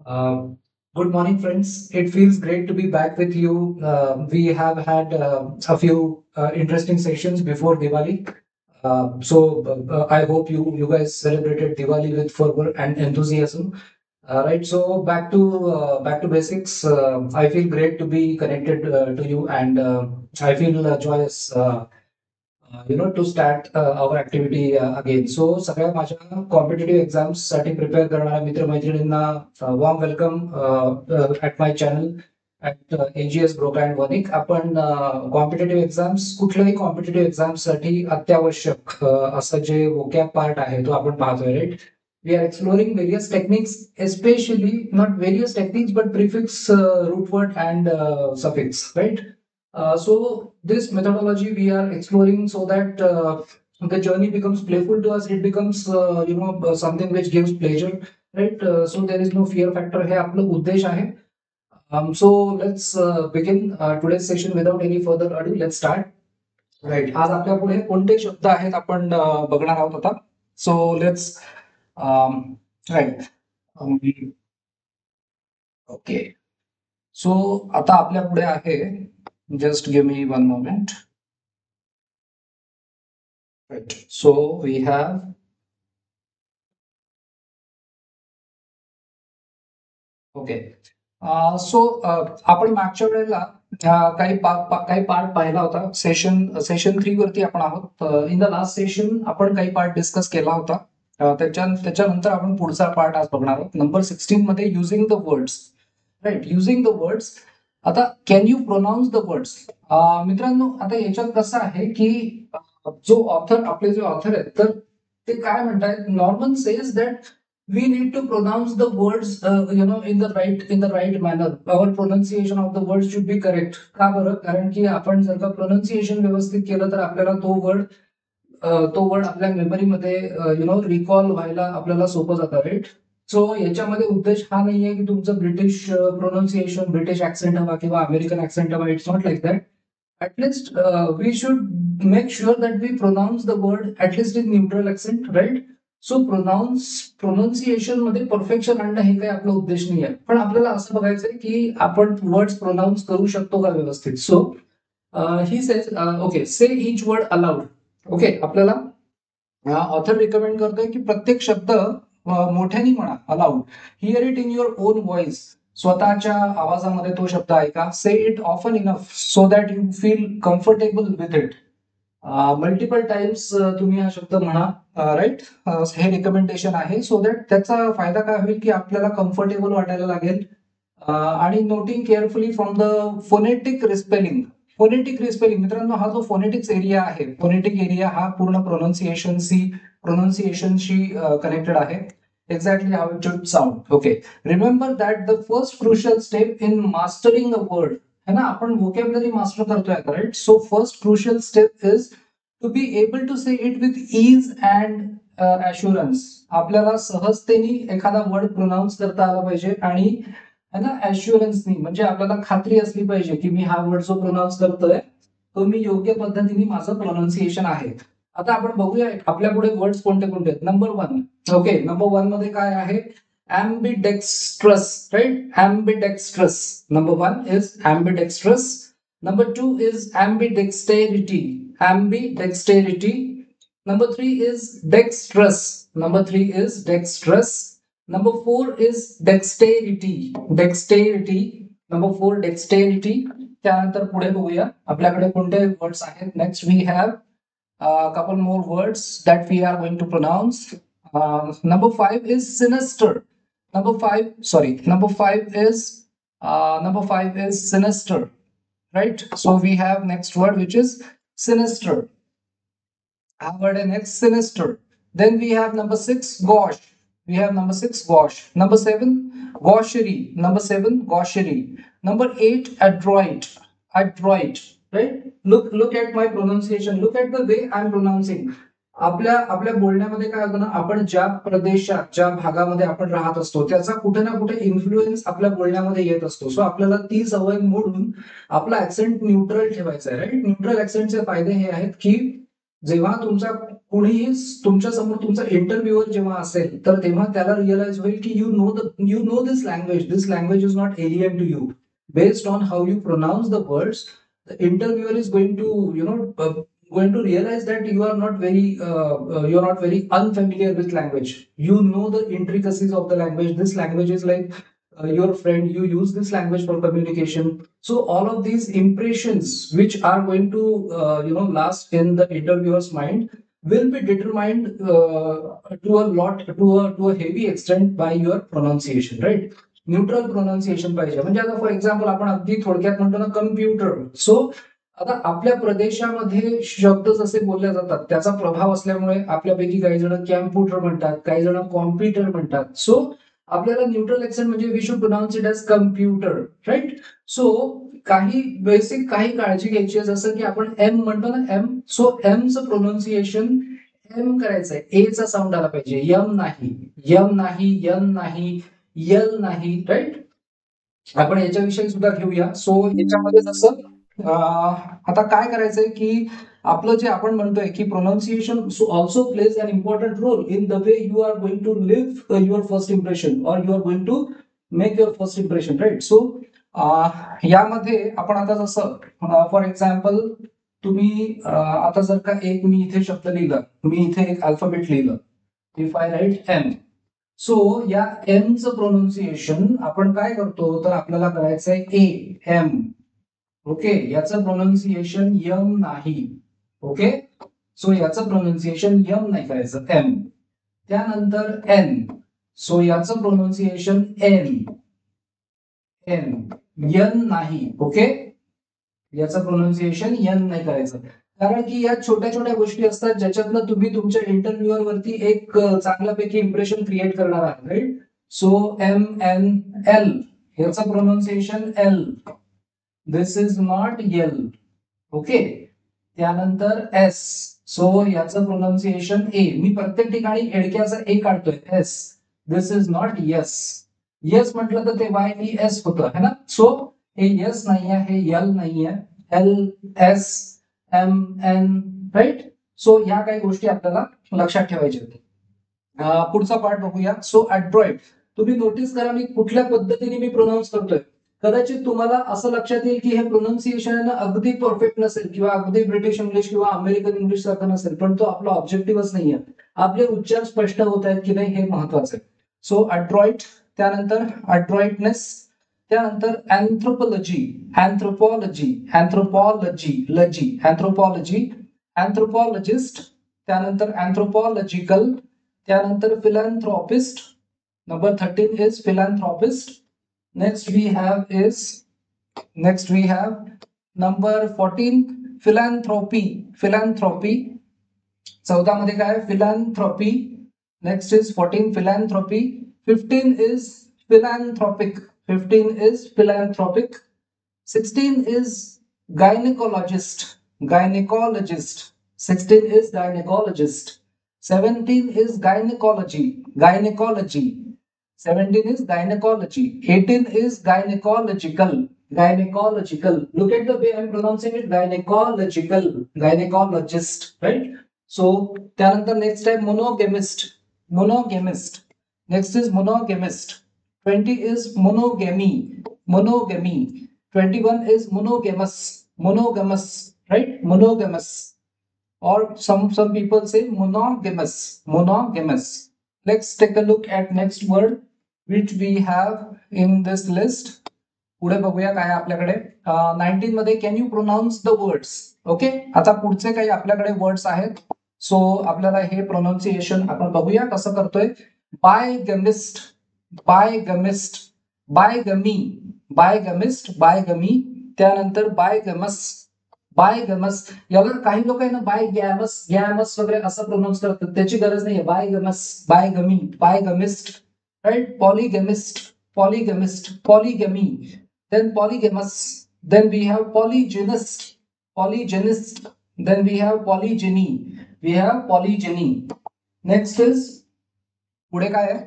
Uh, Good morning, friends. It feels great to be back with you. We have had a few interesting sessions before Diwali. I hope you guys celebrated Diwali with fervor and enthusiasm. Right. So back to basics. I feel great to be connected to you, and I feel joyous. To start our activity again. So सगळ्या माझ्या competitive exams साठी prepare करणाऱ्या मित्रमैत्रिणींना warm welcome at my channel at AGS ब्रोका and वनिक. आपण competitive exams कुठल्याही competitive exams साठी अत्यावश्यक असं जे वोकॅब पार्ट आहे तो आपण पाहतोय, right. We are exploring various techniques, especially not various techniques, but prefix, root word, and suffix, right? So this methodology we are exploring so that the journey becomes playful to us. It becomes something which gives pleasure, right? So there is no fear factor. हे आपलं उद्देश आहे. So let's begin today's session without any further ado. Let's start. Right. आज आपल्या पुढे कोणते शब्द आहेत आपण बघणार आहोत आता. So let's right. Okay. So आता आपल्या पुढे आहे. Just give me one moment. Right. So we have okay. So आपण मागच्या वेळेला काही पार्ट पाहिला होता. सेशन 3 वरती आपण आहोत. इन द लास्ट सेशन आपण काही पार्ट डिस्कस केला होता. त्याच्यानंतर आपण पुढचा पार्ट आज बघणार आहोत. नंबर 16 मध्ये using the words, right. Using the words. आता can you pronounce the words. मित्रांनो, आता याच्यात कसं आहे की जो ऑथर, आपले जे ऑथर आहेत, तर ते काय म्हणतात, Norman says that we need to pronounce the words in the right manner. Our pronunciation of the words should be correct. का बरं? कारण की आपण जर का प्रोनाउन्सिएशन व्यवस्थित केलं तर आपल्याला तो वर्ड आपल्या मेमरीमध्ये रिकॉल व्हायला आपल्याला सोपं जातं, राईट. सो याच्यामध्ये उद्देश हा नाहीये की तुमचं ब्रिटिश प्रोनाउन्सिएशन, ब्रिटिश ऍक्सेंट हवा किंवा अमेरिकन ऍक्सेंट हवा. It's not like that. At least we should make sure that we pronounce the word at least in neutral accent, right. So pronunciation मध्ये परफेक्शन आणणं हे काही आपला उद्देश नाही आहे, पण आपल्याला असं बघायचंय की आपण वर्ड्स प्रोनाऊन्स करू शकतो का व्यवस्थित. So he says okay, say each word aloud. Okay, आपल्याला ऑथर रिकमेंड करतोय की प्रत्येक शब्द मोठ्याने म्हणा, aloud. Hear it in your own voice. स्वतःच्या आवाजामध्ये तो शब्द ऐका. Say it often enough so that you feel comfortable with it. Multiple times तुम्ही हा शब्द म्हणा, राईट. हे रिकमेंडेशन आहे. सो दॅट त्याचा फायदा काय होईल की आपल्याला कम्फर्टेबल वाटायला लागेल. आणि noting carefully from the phonetic respelling. Phonetic respelling, मित्रांनो, हा जो फोनेटिक्स एरिया आहे, फोनेटिक एरिया हा पूर्ण प्रोनाउन्सिएशनशी कनेक्टेड आहे. Exactly how it should sound. Okay. Remember that the first crucial step in mastering a word, है ना, आपण वोकॅब्युलरी मास्टर करतोय, right. So first crucial step is to be able to say it with ease and assurance. आपल्याला सहजतेने एखादा word pronouns करता आला पाहिजे आणि है ना, ॲश्युरन्सनी, म्हणजे आपल्याला खात्री असली पाहिजे की मी हा वर्ड जो प्रोनाऊन्स करतोय तो मी योग्य पद्धतीने माझं प्रोनाऊन्सिएशन आहे. आता आपण बघूया आपल्या पुढे वर्ड्स कोणते कोणते आहेत. नंबर 1. ओके, नंबर 1 मध्ये काय आहे, ambidextrous, right? Ambidextrous. Number 1 is ambidextrous. Number 2 is ambidexterity. Ambidexterity. Number 3 is dexterous. Number 3 is dexterous. Number 4 is dexterity. Dexterity. Number 4 dexterity. त्यानंतर पुढे बघूया आपल्याकडे कोणते वर्ड्स आहेत. Next we have couple more words that we are going to pronounce. Number 5 is sinister. Number 5 is sinister, right? So we have next word which is sinister. Word next, sinister. Then we have number 6, gauche. We have number 6, gauche. Number 7, gaucherie. Number 7, gaucherie. Number 8, adroit. Adroit, right? Look at my pronunciation. Look at the way I'm pronouncing. आपल्या बोलण्यामध्ये काय होतं ना, आपण ज्या प्रदेशात, ज्या भागामध्ये आपण राहत असतो त्याचा कुठे ना कुठे इन्फ्लुएन्स आपल्या बोलण्यामध्ये येत असतो. सो आपल्याला ती सवय मोडून आपला ऍक्सेंट न्यूट्रल ठेवायचा आहे, राईट. न्यूट्रल ऍक्सेंटचे फायदे हे आहेत की जेव्हा तुमचा कुणीही तुमच्या समोर तुमचा इंटरव्ह्यूअर जेव्हा असेल तर तेव्हा त्याला रिअलाइज होईल की you know this language is not alien to you based on how you pronounce the words. The interviewer is going to going to realize that you are not very unfamiliar with language. You know the intricacies of the language. This language is like your friend. You use this language for communication. So all of these impressions which are going to last in the interviewer's mind will be determined to a heavy extent by your pronunciation, right? Neutral pronunciation पाहिजे. म्हणजे आता for example आपण अगदी थोडक्यात म्हणतो ना computer. So आता आपल्या प्रदेशामध्ये शब्द जसे बोलले जातात त्याचा प्रभाव असल्यामुळे आपल्यापैकी काही जण कॅम्प्युटर म्हणतात, काही जण कॉम्प्युटर म्हणतात. सो आपल्याला न्यूट्रल ऍक्सेंट म्हणजे we should pronounce it as computer, right? So काही बेसिक काही काळजी घ्यायची आहे, जसं की आपण एम म्हणतो ना, एम. सो एमचं प्रोनाउन्सिएशन एम करायचंय, ए चा साऊंड आला पाहिजे, यम नाही, यम नाही, यन नाही, यल नाही, राईट? आपण याच्याविषयी सुद्धा घेऊया. सो याच्यामध्ये जसं आता काय करायचंय की आपलं जे आपण म्हणतोय की pronunciation also plays an important role in the way you are going to live your first impression और you are going to make your first impression, right? So यामध्ये आपण आता जसं फॉर एक्झाम्पल तुम्ही आता जर का एक मी इथे शब्द लिहिला, मी इथे एक अल्फाबेट लिहिलं, if I write M. So या एमचं प्रोनाउन्सिएशन आपण काय करतो तर आपल्याला करायचंय ए एम. ओके, याचं प्रोनाउन्सिएशन यम नाही. ओके, सो याचं प्रोनाउन्सिएशन यम नाही करायचं, एम. त्यानंतर एन. सो याचं प्रोनाउन्सिएशन एन, एन, यन नाही. ओके, याचं प्रोनाउन्सिएशन यन नाही करायचं, कारण की या छोट्या छोट्या गोष्टी असतात ज्याच्यातनं तुम्ही तुमच्या इंटरव्ह्यूअर वरती एक चांगल्यापैकी इम्प्रेशन क्रिएट करणार आहात, right? So M N L, याचं pronunciation L, this is not yell. Okay, त्यानंतर एस. सो याचं प्रोनाउन्सिएशन ए. मी प्रत्येक ठिकाणी एडक्याचा ए काढतोय, S, this is not yes. Yes म्हटलं तर ते वाय ई एस होतं, है ना? सो हे यस नाहीये, हे यल नाहीये, L S M N, right? So ह्या काही गोष्टी आपल्याला लक्षात ठेवायच्या. पुढचा पार्ट बघूया. So adroit. तुम्ही नोटीस करा मी कुठल्या पद्धतीने मी प्रोनाऊन्स करतोय. कदाचित तुम्हाला असं लक्षात येईल की हे प्रोनाऊन्सिएशन अगदी परफेक्ट नसेल किंवा अगदी ब्रिटिश इंग्लिश किंवा अमेरिकन इंग्लिश सारखं नसेल, पण तो आपला ऑब्जेक्टिव्हच नाहीये. आपले उच्चार स्पष्ट होत आहेत की नाही हे महत्वाचं आहे. सो अड्रॉइट, त्यानंतर अड्रॉइटनेस, त्यानंतर anthropology, anthropology, anthropology, logy, anthropology, anthropologist, त्यानंतर अँथ्रोपॉलॉजिकल, त्यानंतर philanthropist. Number 13 is philanthropist. Next we have number 14 philanthropy, philanthropy. 14 मध्ये काय philanthropy. Next is 14 philanthropy. 15 is philanthropic, 15 is philanthropic. 16 is gynecologist, gynecologist. 16 is gynecologist. 17 is gynecology, gynecology. 17 is gynecology. 18 is gynecological, gynecological. Look at the way I'm pronouncing it, gynecological, gynecologist, right? So त्यानंतर next time monogamist, monogamist. Next is monogamist. 20 is monogamy, monogamy. 21 is monogamous, monogamous, right? Monogamous. Or some people say monogamous, monogamous. Let's take a look at next word which we have in this list. पुढे बघूया काय आपल्याकडे. 19 मध्ये can you pronounce the words. Okay, आता पुढचे काही आपल्याकडे words आहेत. सो आपल्याला हे प्रोनाउन्सिएशन आपण बघूया कसं करतोय. बायगमिस्ट, बायगमिस्ट, बायगमी, बायगमिस्ट, बायगमी. त्यानंतर बायगमस, बायगमस. याला काही लोक आहे ना बाय गॅमस, गॅमस वगैरे असं प्रोनाउन्स करतात, त्याची गरज नाहीये. Bigamous, bigamy, bigamist, right? Polygamist, polygamist, polygamy. Then polygamous. Then we have polygynist, polygynist. Then we have polygyny, we have polygyny. Next is, पुढे काय आहे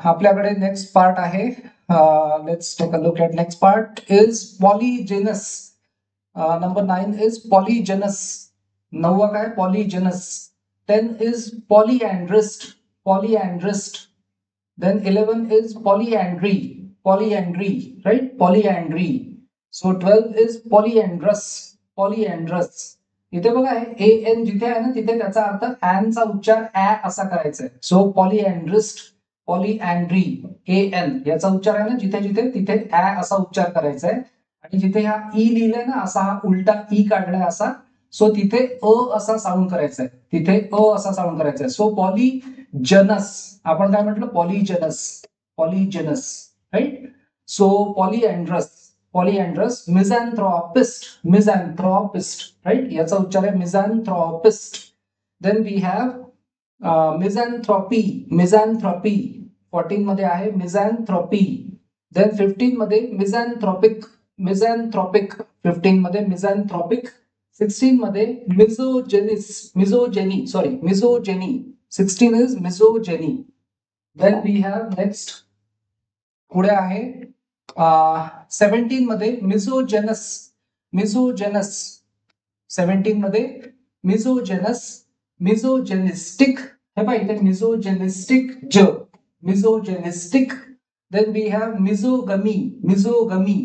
आपल्याकडे नेक्स्ट पार्ट आहे. Let's take a look at next part is polygynous. Number 9 is polygynous. 9 काय? Polygynous. 10 is polyandrist, polyandrist. Then 11 is polyandry, polyandry, right? Polyandry. So 12 is polyandrous, polyandrous. इथे बघा A N जिथे आहे ना तिथे त्याचा अर्थ एन चा उच्चार ऍ असा करायचा आहे. सो पॉलिएंड्रिस्ट, पॉलिएंड्री, ए एन याचा उच्चार आहे ना जिथे जिथे तिथे ऍ असा उच्चार करायचा आहे. आणि जिथे हा ई लिहिलाय ना असा हा उलटा ई काढलाय असा, सो तिथे अ असा साऊंड करायचा आहे, तिथे अ असा साऊंड करायचा आहे. सो पॉलीजनस, आपण काय म्हटलं? Polygynous, polygynous, right? So polyandrous, polyandrous. Misanthropist, misanthropist, right? याचा उच्चार आहे misanthropist. Then we have misanthropy, misanthropy. 14 मध्ये आहे मिझॅन्थ्रॉपी. देन 15 मध्ये मिझॅन्थ्रॉपिक, मिझॅन्थ्रॉपिक. 15 मध्ये मिझॅन्थ्रॉपिक. 16 मध्ये misogynous, misogyny, sorry misogyny. 16 is misogyny. Then we have next, पुढे आहे 17 मध्ये मिझोजेनस, मिझोजेनस. 17 मध्ये मिझोजेनस, मिझोजेनिस्टिक. हे पहा इथे मिझोजेनिस्टिक ज, misogynistic. Then we have misogamy, misogamy,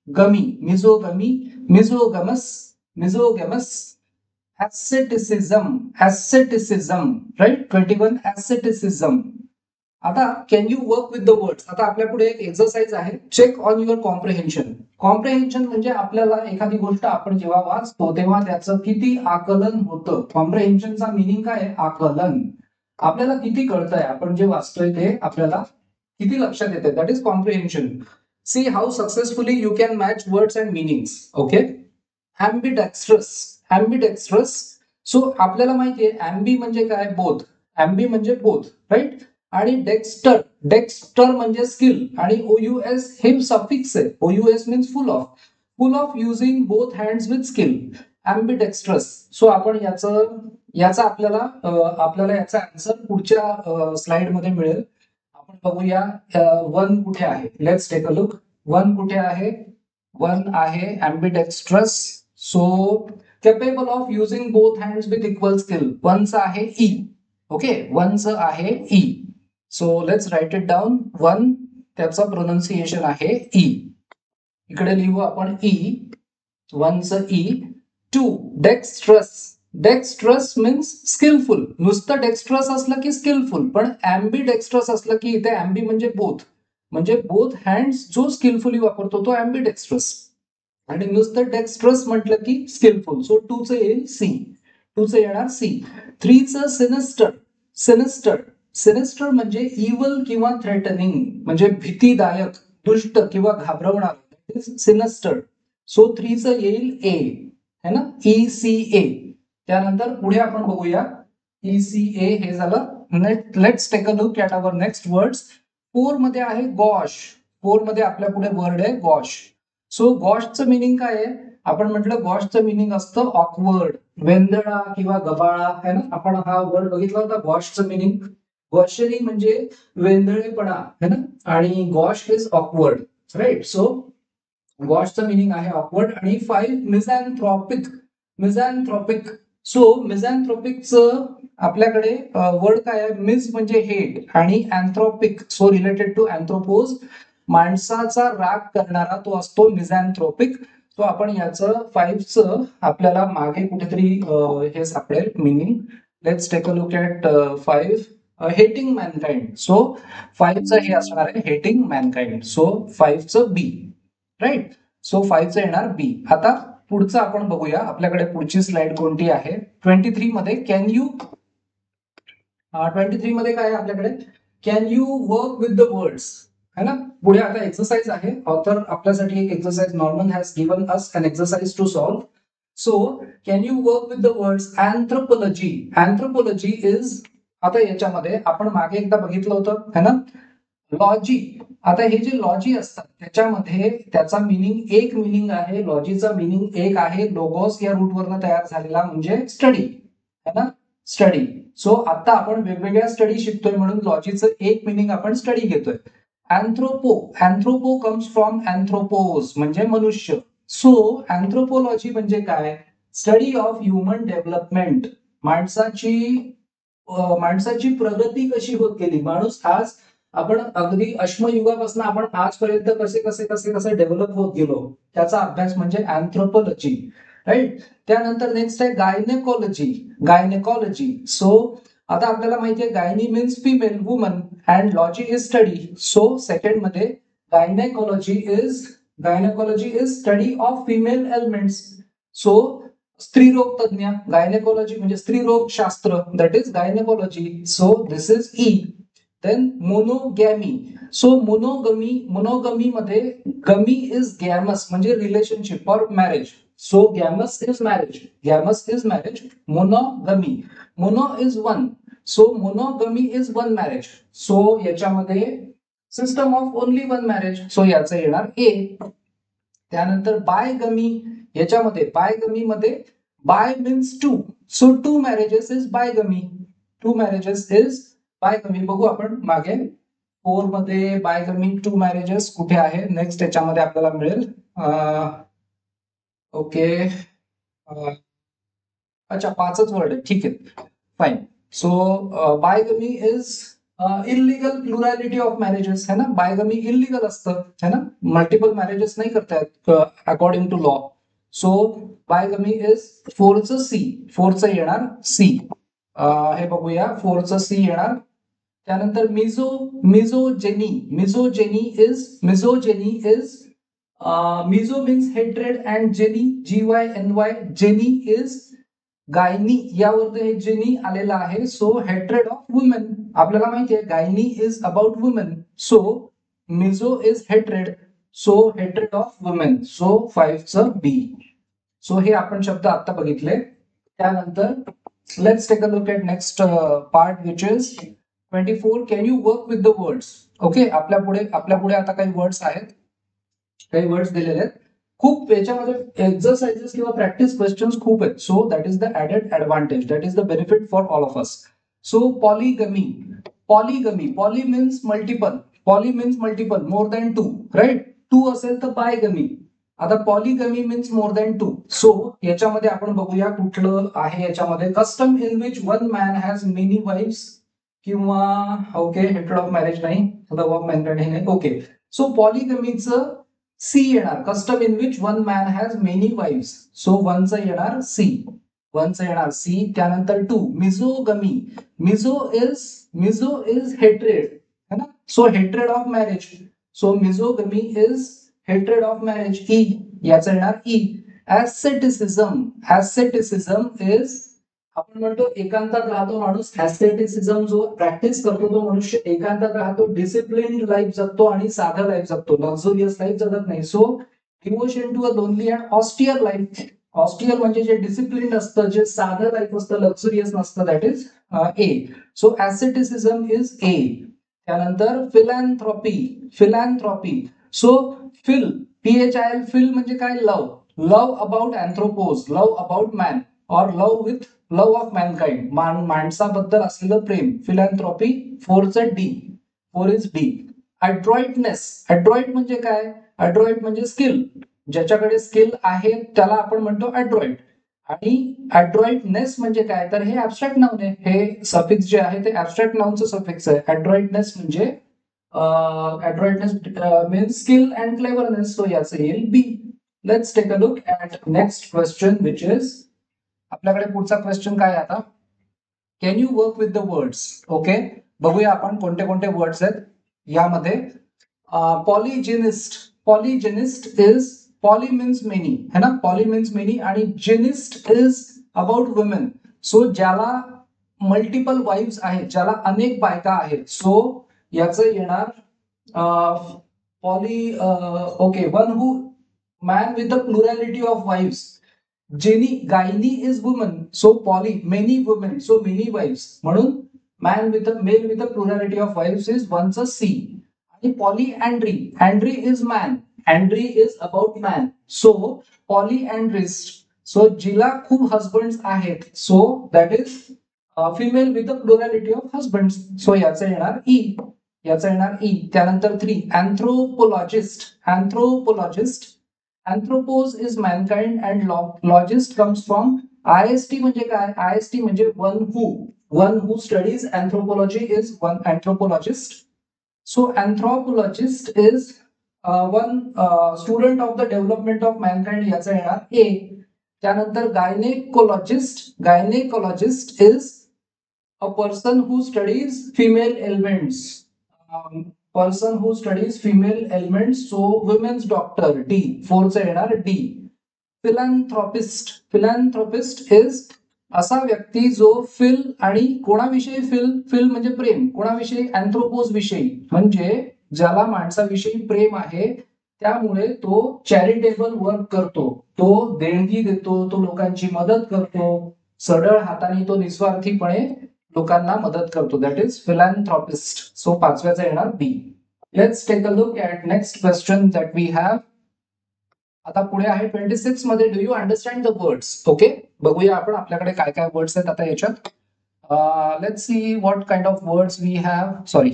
gamy, misogamy, misogamous, misogamous. asceticism, asceticism, right? 21 asceticism. आता can you work with the words. आता आपल्या पुढे एक एक्सरसाइज आहे, check on your comprehension. Comprehension म्हणजे आपल्याला एखादी गोष्ट आपण जेव्हा वाचतो तेव्हा त्याचं किती आकलन होतं. कॉम्प्रिहेन्शनचा मिनिंग काय आहे? आकलन. आपल्याला किती कळतंय, आपण जे वाचतोय ते आपल्याला किती लक्षात येते, that is comprehension. See how successfully you can match words and meanings. Okay. Ambidextrous, ambidextrous. So आपल्याला माहितीये ॲम्बी म्हणजे काय? बोथ. ॲम्बी म्हणजे बोथ, राईट? आणि डेक्स्टर, डेक्स्टर म्हणजे स्किल. आणि OUS हे सफिक्स आहे. OUS means full of, full of using both hands with skill. Ambidextrous. So आपण याचा आपल्याला याचा आन्सर पुढच्या स्लाइड मध्ये मिळेल. आपण बघूया 1 कुठे आहे. Let's take a look. 1 कुठे आहे? 1 आहे ambidextrous. So capable of using both hands with equal skill. 1 चा आहे ई. ओके, 1 चं आहे E. So let's write it down. 1 त्याचं प्रोनाउन्सिएशन आहे ई. इकडे लिहू आपण ई. 1 चं E. 2 dextrous. Dextrous means skilful. नुसतं डेक्स्ट्रस असलं की स्किलफुल, पण ॲम्बिडेक्स्ट्रस असलं की इथे ॲम्बी म्हणजे बोथ, म्हणजे बोथ हँड्स जो स्किलफुली वापरतो तो ॲम्बिडेक्स्ट्रस. आणि नुसतं डेक्स्ट्रस म्हटलं की स्किलफुल. सो 2 चं येईल सी. 2 चं येणार सी. 3 चं सिनिस्टर, सिनिस्टर. सिनिस्टर म्हणजे इव्हल किंवा थ्रेटनिंग, म्हणजे भीतीदायक, दुष्ट किंवा घाबरवणार. सिनिस्टर. सो 3 चं येईल ए, है ना? ECA. त्यानंतर पुढे आपण बघूया ECA हे झालं. Let's take a look at our next words. 4 मध्ये आहे गॉश. 4 मध्ये आपल्या पुढे वर्ड आहे गॉश. सो गॉशचं मिनिंग काय आहे? आपण म्हटलं गॉशचं मिनिंग असतं ऑकवर्ड, वेंदळा किंवा गबाळा, है ना? आपण हा वर्ड बघितला होता गॉशचं मिनिंग. गॉशरी म्हणजे वेंदळेपणा, है ना? आणि gauche is awkward, right? So गॉशचं मिनिंग आहे ऑकवर्ड. आणि 5 मिझॅन्थ्रॉपिक, मिझॅन्थ्रॉपिक. सो मिझॅन्थ्रॉपिकचं आपल्याकडे वर्ड काय आहे? मिझ म्हणजे हेड आणि अँथ्रॉपिक, सो रिलेटेड टू अँथ्रोपोज. माणसाचा राग करणारा तो असतो मिझॅन्थ्रोपिक. सो आपण याचं 5चं आपल्याला मागे कुठेतरी हे सापडेल meaning. Let's take a look at 5. Hating mankind. So 5चं हे असणार आहे हेटिंग मॅनकाइंड. सो 5चं बी, राईट? सो 5चं येणार बी. आता पुढचं आपण बघूया. आपल्याकडे पुढची स्लाइड कोणती आहे? 23 मध्ये कॅन यू, 23 मध्ये काय आहे आपल्याकडे? Can you work with the words, है ना? पुढे आता एक्सरसाइज आहे. ऑथर आपल्यासाठी एक exercise, Norman has given us an exercise to solve. So can you work with the words anthropology. Anthropology is, आता याच्यामध्ये आपण मागे एकदा बघितलं होतं, है ना? लॉजी. आता हे जे लॉजी असतात त्याच्यामध्ये त्याचा मिनिंग, एक मिनिंग आहे लॉजीचा मिनिंग, एक आहे लोगोस या रूटवरनं तयार झालेला म्हणजे स्टडी, है ना? स्टडी. सो आता आपण वेगवेगळ्या स्टडी शिकतोय म्हणून लॉजीचं एक मिनिंग आपण स्टडी घेतोय. अँथ्रोपो, अँथ्रोपो कम्स फ्रॉम अँथ्रोपोज म्हणजे मनुष्य. सो अँथ्रोपोलॉजी म्हणजे काय? स्टडी ऑफ ह्युमन डेव्हलपमेंट, माणसाची माणसाची प्रगती कशी होत गेली, माणूस आज आपण अगदी अश्मयुगापासून आपण आजपर्यंत कसे कसे कसे कसे डेव्हलप होत गेलो त्याचा अभ्यास म्हणजे अँथ्रोपोलॉजी, राईट. त्यानंतर नेक्स्ट आहे गायनेकॉलॉजी. गायनेकॉलॉजी, सो आता आपल्याला माहिती आहे gyny means female, woman, and logy is study. So second मध्ये gynaecology is study of female elements. So स्त्रीरोग तज्ञ, गायनेकॉलॉजी म्हणजे स्त्रीरोग शास्त्र, that is gynaecology. So this is E. Then monogamy. So monogamy मध्ये गमी इज गॅमस म्हणजे relationship और marriage. So gamos is marriage. Mono is one. So monogamy is one marriage. So याच्यामध्ये system of only one marriage. So याचं येणार A. त्यानंतर बायगमी. याच्यामध्ये bigamy मध्ये bi means two. So two marriages is bigamy. बघू आपण मागे 4 मध्ये बायगमी टू मॅरेजेस कुठे आहे. नेक्स्ट याच्यामध्ये आपल्याला मिळेल. ओके, अच्छा 5च वर्ड आहे, ठीक आहे, fine. So bigamy is illegal plurality of marriages, है ना. बायगमी इलिगल असतं, है ना, मल्टिपल मॅरेजेस नाही करता येत according to law. So bigamy is 4चं सी. 4चं येणार सी. हे बघूया, 4चं सी येणार. त्यानंतर misogyny. Miso means hatred and gyny, GYNY. Gyny is gyny, यावर हे जेनी आलेला आहे. सो हेट्रेड ऑफ वुमेन, आपल्याला माहिती आहे gyny is about women. So miso is hatred. So hatred of women. So 5चं बी. सो हे आपण शब्द आता बघितले. त्यानंतर let's take a look at next part which is 24. Can you work with the words. Okay, आपल्या पुढे आता काही वर्ड्स आहेत, काही वर्ड्स दिलेले आहेत. खूप याच्यामध्ये एक्सरसाइजेस किंवा प्रॅक्टिस क्वेश्चन्स खूप आहेत. So that is the added advantage, that is the benefit for all of us. So polygamy. Poly means multiple, more than 2, राईट. 2 असेल तर बायगमी. आता polygamy means more than 2. So याच्यामध्ये आपण बघूया कुठलं आहे. याच्यामध्ये custom in which one man has many wifes किंवा ओके हेट्रेड ऑफ मॅरेज नाही, लव्ह ऑफ मॅनकाइंड नाही. ओके, सो पॉलीगमीचं सी येणार. Custom in which one man has many wives. So 1चं येणार सी. त्यानंतर 2 मिझोगमी. मिझो इज हेट्रेड, है ना. So hatred of marriage. So misogamy is hatred of marriage. E. याचं येणार ई. ऍसेटिसिझम इज, आपण म्हणतो एकांतात राहतो माणूस. ऍस्थेटिसिझम जो प्रॅक्टिस करतो तो मनुष्य एकांतात राहतो, डिसिप्लिन लाईफ जगतो आणि साधं लाईफ जगतो, लक्झुरियस लाईफ जगत नाही. So devotion to a lonely and austere life. Austere म्हणजे जे डिसिप्लिन असतं, जे साधं लाईफ असतं, लक्झुरियस नसतं, that is A. So asceticism is A. त्यानंतर philanthropy. So phil, PHIL, phil म्हणजे काय, love about anthropos, love about man, और लव ऑफ मॅनकाइंड, माणसाबद्दल असलेलं प्रेम. फिलॅन्थ्रॉपी. 4चं डी. 4 is D. अड्रॉइट म्हणजे काय, अड्रॉइट म्हणजे स्किल, ज्याच्याकडे स्किल आहे त्याला आपण म्हणतो अड्रॉइट. आणि अड्रॉइटनेस म्हणजे काय, तर हे ऍबस्ट्रॅक्ट नाउन आहे. हे सफिक्स जे आहे ते ऍबस्ट्रॅक्ट नाउनचं सफिक्स आहे. अड्रॉइटनेस म्हणजे means skill and cleverness. So याचं येईल B. Let's take a look at next question which is, आपल्याकडे पुढचा क्वेश्चन काय आता, can you work with the words. Okay, बघूया आपण कोणते कोणते वर्ड्स आहेत यामध्ये. Polygynist is, poly means many, है ना, पॉली मीन्स मेनी, आणि gynist is about women. So ज्याला मल्टिपल वाईफ्स आहेत, ज्याला अनेक बायका आहेत. सो याचं येणार poly. Okay, one who man with a plurality of wives. Gyny is woman. So poly, many women, so many wives, म्हणून male with a plurality of wives is 1चं सी. आणि polyandry is man. Andry is about man. So polyandrist. So जिला खूप husbands आहेत. So that is female with a plurality of husbands. So याचं येणार E. त्यानंतर 3 अँथ्रोपोलॉजिस्ट. Anthropos is mankind and logist comes from IST. म्हणजे काय, IST म्हणजे one One who studies anthropology is one anthropologist. So anthropologist is one student of the development of mankind याचा येणार A. त्यानंतर gynaecologist is a person who studies female ailments. Person who studies female ailments, so women's doctor D. 4 चा येणार D. फिलॅन्थ्रॉपिस्ट is असा व्यक्ती जो fill आणि कोणाविषयी fill म्हणजे प्रेम, कोणाविषयी अँथ्रोपोज विषयी म्हणजे ज्याला माणसाविषयी प्रेम आहे त्यामुळे तो चॅरिटेबल वर्क करतो, तो देणगी देतो, तो लोकांची मदत करतो, सढळ हाताने तो निस्वार्थीपणे लोकांना मदत करतो. That is philanthropist. सो 5व्याचा येणार B. Let's take a look at next question that we have. आता पुढे आहे 26 मध्ये. Do you understand the words? Okay, बघूया आपण आपल्याकडे काय काय वर्ड्स आहेत आता याच्यात. Let's see what kind of words we have. Sorry,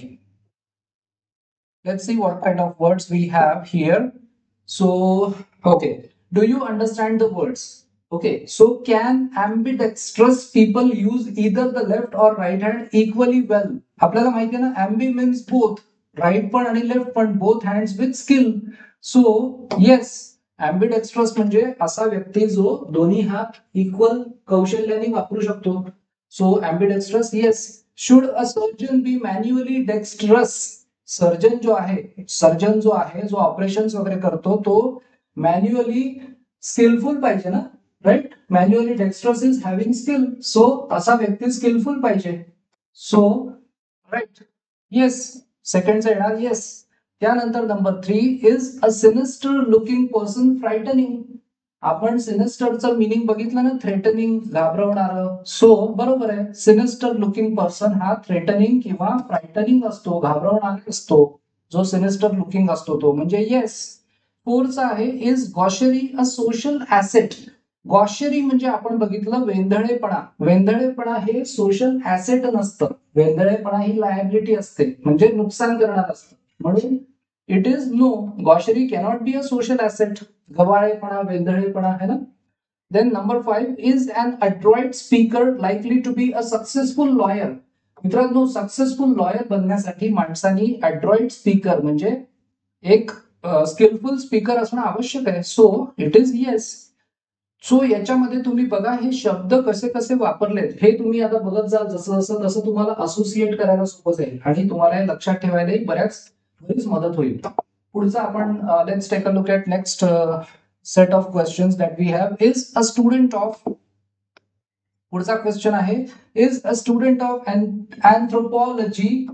let's see what kind of words we have here. So okay, do you understand the words? Okay, so can ambidextrous people use either the left or right hand equally well? आपल्याला माहिती आहे ना, ambi means both, right पण आणि left पण, both hands with skill. So yes, ambidextrous म्हणजे असा व्यक्ती जो दोन्ही हात इक्वल कौशल्याने वापरू शकतो. So ambidextrous, yes. Should a surgeon be manually dexterous? Surgeon जो आहे जो ऑपरेशन्स वगैरे करतो तो मॅन्युअली स्किलफुल पाहिजे ना, right? Manually dextrous is having skill, so असा व्यक्ती स्किलफुल पाहिजे. सो राईट, येस, सेकंडचा येणार येस. त्यानंतर number 3 is a sinister looking person frightening. आपण सिनिस्टरचं मिनिंग बघितलं ना, थ्रेटनिंग, घाबरवणार. सो बरोबर आहे, सिनिस्टर लुकिंग पर्सन हा थ्रेटनिंग किंवा फ्रायटनिंग असतो, घाबरवणार असतो, जो सिनिस्टर लुकिंग असतो तो, म्हणजे येस. 4चा आहे इज गॉशरी अ सोशल ऍसेट. गॉशरी म्हणजे आपण बघितलं वेंधळेपणा. वेंधळेपणा हे सोशल ऍसेट नसतं, वेंधळेपणा ही लायबिलिटी असते, म्हणजे नुकसान करणार असतं. म्हणून it is no, gaucherie cannot be a social asset. गवाळेपणा, वेंधळेपणा है ना. Then number 5 is an adroit speaker likely to be a successful lawyer. मित्रांनो, सक्सेसफुल लॉयर बनण्यासाठी माणसानी अड्रॉइट स्पीकर म्हणजे एक स्किलफुल स्पीकर असणं आवश्यक आहे. So it is yes. So याच्यामध्ये तुम्ही बघा हे शब्द कसे कसे वापरलेत हे तुम्ही आता बघत जाल, जसं जसं तसं तुम्हाला असोसिएट करायला सोपं जाईल आणि तुम्हाला हे लक्षात ठेवायलाही बरीच मदत होईल. पुढचा आपण let's take a look at next set of questions that we have. Is a student of, पुढचा क्वेश्चन आहे is a student of anthropology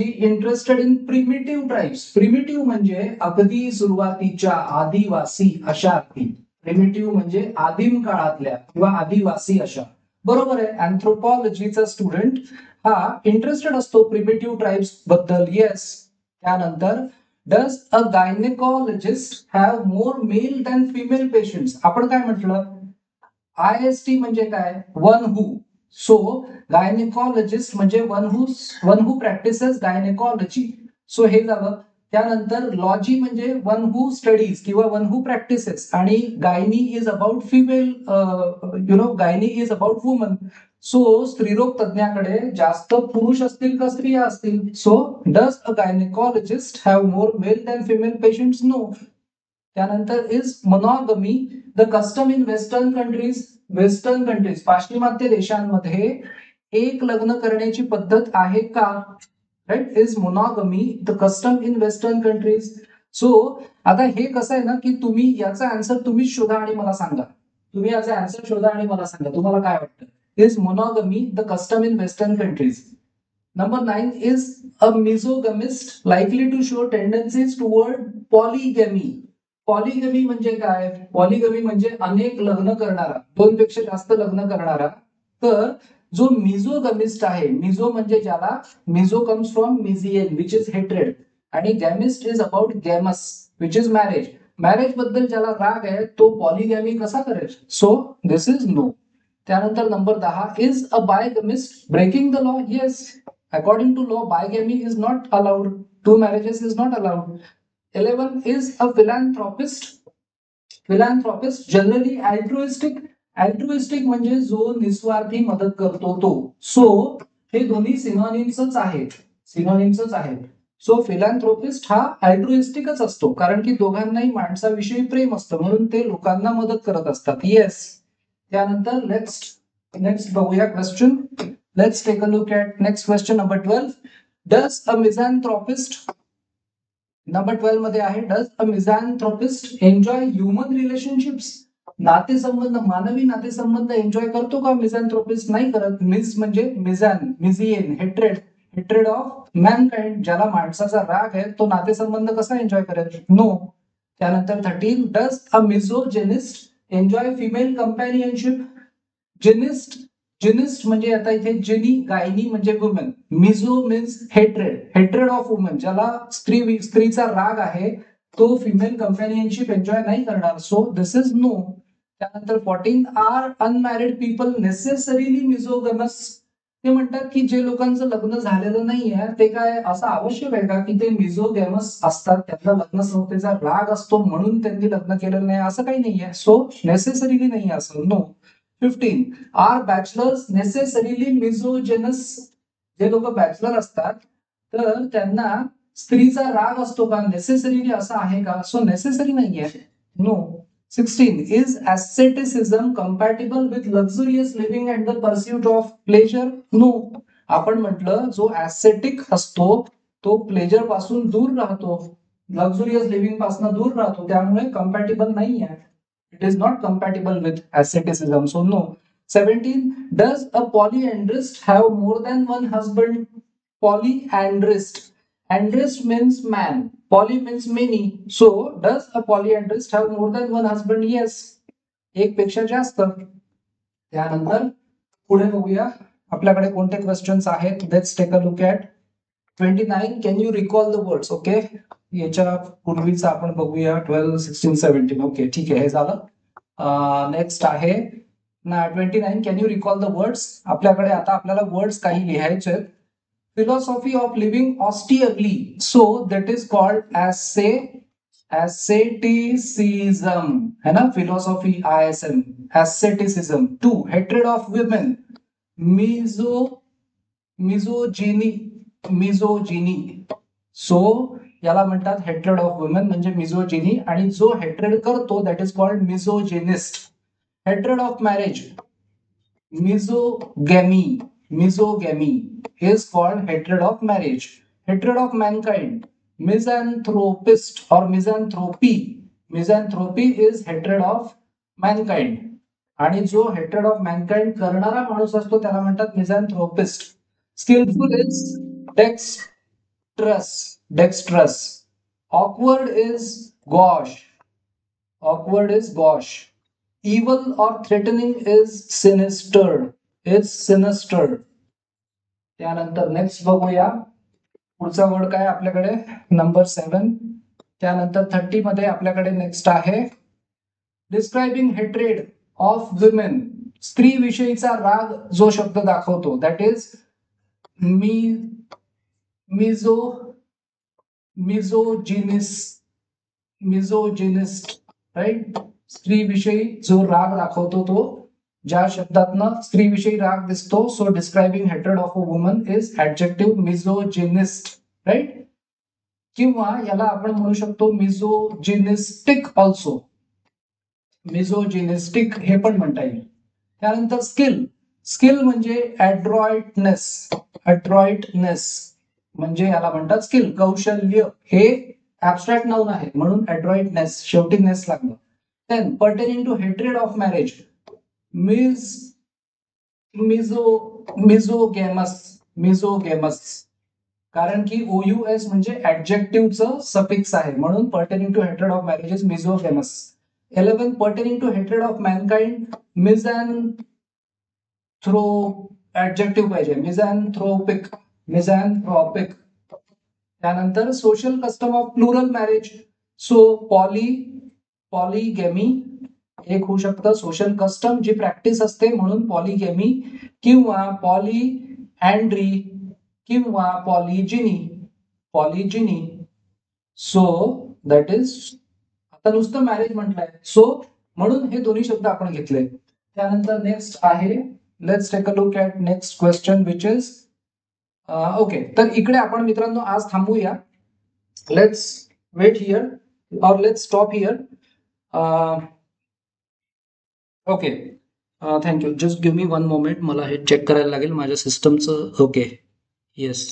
interested in primitive tribes. Primitive म्हणजे अगदी सुरुवातीच्या, आदिवासी अशा अर्थी. प्रिमिटिव्ह म्हणजे आदिम काळातल्या किंवा आदिवासी अशा. बरोबर आहे, अँथ्रोपॉलॉजीचा स्टुडंट हा इंटरेस्टेड असतो प्रिमिटिव्ह ट्राइब्स बद्दल. येस. त्यानंतर does a gynaecologist have more male than female patients. आपण काय म्हटलं, IST म्हणजे काय, वन हू. सो गायनेकॉलॉजिस्ट म्हणजे one who practises gynaecology. So हे झालं. त्यानंतर लॉजी म्हणजे वन हू स्टडीज किंवा वन हू प्रॅक्टिसेस, आणि gynae is about female, gynae is about woman. So स्त्रीरोग तज्ञाकडे जास्त पुरुष असतील का स्त्रिया असतील. So does a gynaecologist have more male than female patients? No. त्यानंतर is monogamy the custom in western countries. पाश्चिमात्य देशांमध्ये एक लग्न करण्याची पद्धत आहे का? Right, is monogamy the custom in western countries. So आता हे कसं आहे ना, की तुम्ही याचा आन्सर तुम्हीच शोधा आणि मला सांगा. तुम्ही याचा आन्सर शोधा आणि मला सांगा तुम्हाला काय वाटतं. Is monogamy the custom in western countries. Number 9 is a misogamist likely to show tendencies toward polygamy. Polygamy म्हणजे काय? पॉलीगमी म्हणजे अनेक लग्न करणारा, 2 पेक्षा जास्त लग्न करणारा. तर जो मिझोगमिस्ट आहे, मिझो म्हणजे ज्याला, miso comes from misein which is hatred, आणि gamist is about gamos which is marriage. Marriage बद्दल ज्याला राग आहे तो पॉलीगॅमी कसा करेल? So this is no. त्यानंतर number 10 is a bigamist breaking the law. Yes, according to law bigamy is not allowed, 2 marriages is not allowed. 11 is a philanthropist. Philanthropist generally altruistic altruistic म्हणजे जो निस्वार्थी मदत करतो तो. So हे दोन्ही सिनॉनिम्सच आहेत, सिनॉनिम्सच आहेत. सो फिलॅन्थ्रोपिस्ट हा अल्ट्रुइस्टिकच असतो, कारण की दोघांनाही माणसाविषयी प्रेम असतं म्हणून ते लोकांना मदत करत असतात. येस. त्यानंतर नेक्स्ट बघूया क्वेश्चन. Let's take a look at next question number 12. Does a misanthropist, number 12 मध्ये आहे, does a misanthropist enjoy human relationships? नातेसंबंध, मानवी नातेसंबंध एन्जॉय करतो का मिझॅन्थ्रोपिस्ट? नाही करत. मिझ म्हणजे मिझियन, हेट्रेड, हेट्रेड ऑफ मॅनकाइंड, ज्याला माणसाचा राग आहे तो नातेसंबंध कसा एन्जॉय करेल? नो. त्यानंतर 13, does a misogynist enjoy female companionship? Gynist म्हणजे आता इथे जिनी, गायनी म्हणजे woman. Miso means hatred, hatred of woman, ज्याला स्त्रीचा राग आहे तो फिमेल कंपॅनियनशिप एन्जॉय नाही करणार. So this is no. त्यानंतर 14, are unmarried people necessarily misogamous? ते म्हणतात की जे लोकांचं लग्न झालेलं नाहीये ते काय असं आवश्यक आहे का की ते मिझोगॅमस असतात, त्यांना लग्न संस्थेचा राग असतो म्हणून त्यांनी लग्न केलेलं नाही? असं काही नाहीये. सो नेसेसरीली नाही असं. No. 15, are bachelors necessarily misogynous? जे लोक बॅचलर असतात तर त्यांना स्त्रीचा राग असतो का? नेसेसरीली असं आहे का? सो नेसेसरी नाहीये. No. 16, is asceticism compatible with luxurious living and the pursuit of pleasure? No. आपण म्हटलं जो ऍसेटिक असतो तो प्लेजर पासून दूर राहतो, लक्झुरियस लिव्हिंग पासून दूर राहतो, त्यामुळे कंपॅटिबल नाही आहे. It is not compatible with asceticism. So no. 17, does a polyandrist have more than one husband? Polyandrist. Andrist means man. Poly means many. So does a polyandrist have more than one husband? Yes. एक पेक्षा जास्त. त्यानंतर पुढे बघूया आपल्याकडे कोणते questions आहेत. Let's take a look at 29. Can you recall the words? Okay, याच्या पूर्वीचा आपण बघूया 12, 16, 17. ओके, ठीक आहे, हे झालं. नेक्स्ट आहे ना 29. Can you recall the words? आपल्याकडे आता आपल्याला वर्ड्स काही लिहायचे आहेत. Philosophy of living austerely, so that is called asceticism, है ना? Philosophy ISM, asceticism. 2, hatred of women, misogyny. So याला म्हणतात हेट्रेड ऑफ वुमेन म्हणजे मिझोजिनी, आणि जो हेट्रेड करतो that is called misogynist. Hatred of marriage, misogamy is called hatred of marriage. Hatred of mankind, misanthropist और misanthropy is hatred of mankind, आणि जो hatred of Mankind करणारा माणूस असतो त्याला म्हणतात misanthropist. Skilful is dextrous. Awkward is gauche. Evil or threatening is sinister. त्यानंतर next बघूया पुढचा वर्ड काय आपल्याकडे, नंबर 7. त्यानंतर 30 मध्ये आपल्याकडे नेक्स्ट आहे डिस्क्रायबिंग हेट्रेड ऑफ विमेन. स्त्री विषयीचा राग जो शब्द दाखवतो दॅट इज मिझोजिनिस्ट, राईट? स्त्रीविषयी जो राग दाखवतो तो, ज्या शब्दातनं स्त्रीविषयी राग दिसतो. So describing hatred of a woman is adjective misogynist, right? किंवा याला आपण म्हणू शकतो मिझोजिनिस्टिक ऑल्सो. मिझोजिनिस्टिक हे पण म्हणता येईल. त्यानंतर स्किल म्हणजे ऍड्रॉइटनेस म्हणजे याला म्हणतात स्किल, कौशल्य. हे ऍबस्ट्रॅक्ट नाउन आहे म्हणून ऍड्रॉइटनेस, शेवटी नेस लागलं. Then pertaining to hatred of marriage, misogamous, कारण की OUS म्हणजे ऍडजेक्टिव्हचं सफिक्स आहे म्हणून pertaining to hatred of marriage is misogamous. 11, pertaining to hatred of mankind, adjective पाहिजे, मिझॅन्थ्रोपिक. त्यानंतर social custom of plural marriage, so polygamy एक होऊ शकतं. सोशल कस्टम जी प्रॅक्टिस असते म्हणून पॉलीगॅमी, किंवा पॉलीअँड्री, किंवा पॉलीजिनी. सो दॅट इज, आता नुसतं मॅरेज म्हटलंय सो म्हणून हे दोन्ही शब्द आपण घेतले. त्यानंतर नेक्स्ट आहे, let's take a look at next question which is okay. तर इकडे आपण मित्रांनो आज थांबूया. लेट्स वेट हिअर और let's stop here. Okay, thank you. Just give me one moment, मला हे चेक करायला लागेल माझ्या सिस्टमचं. Okay, yes.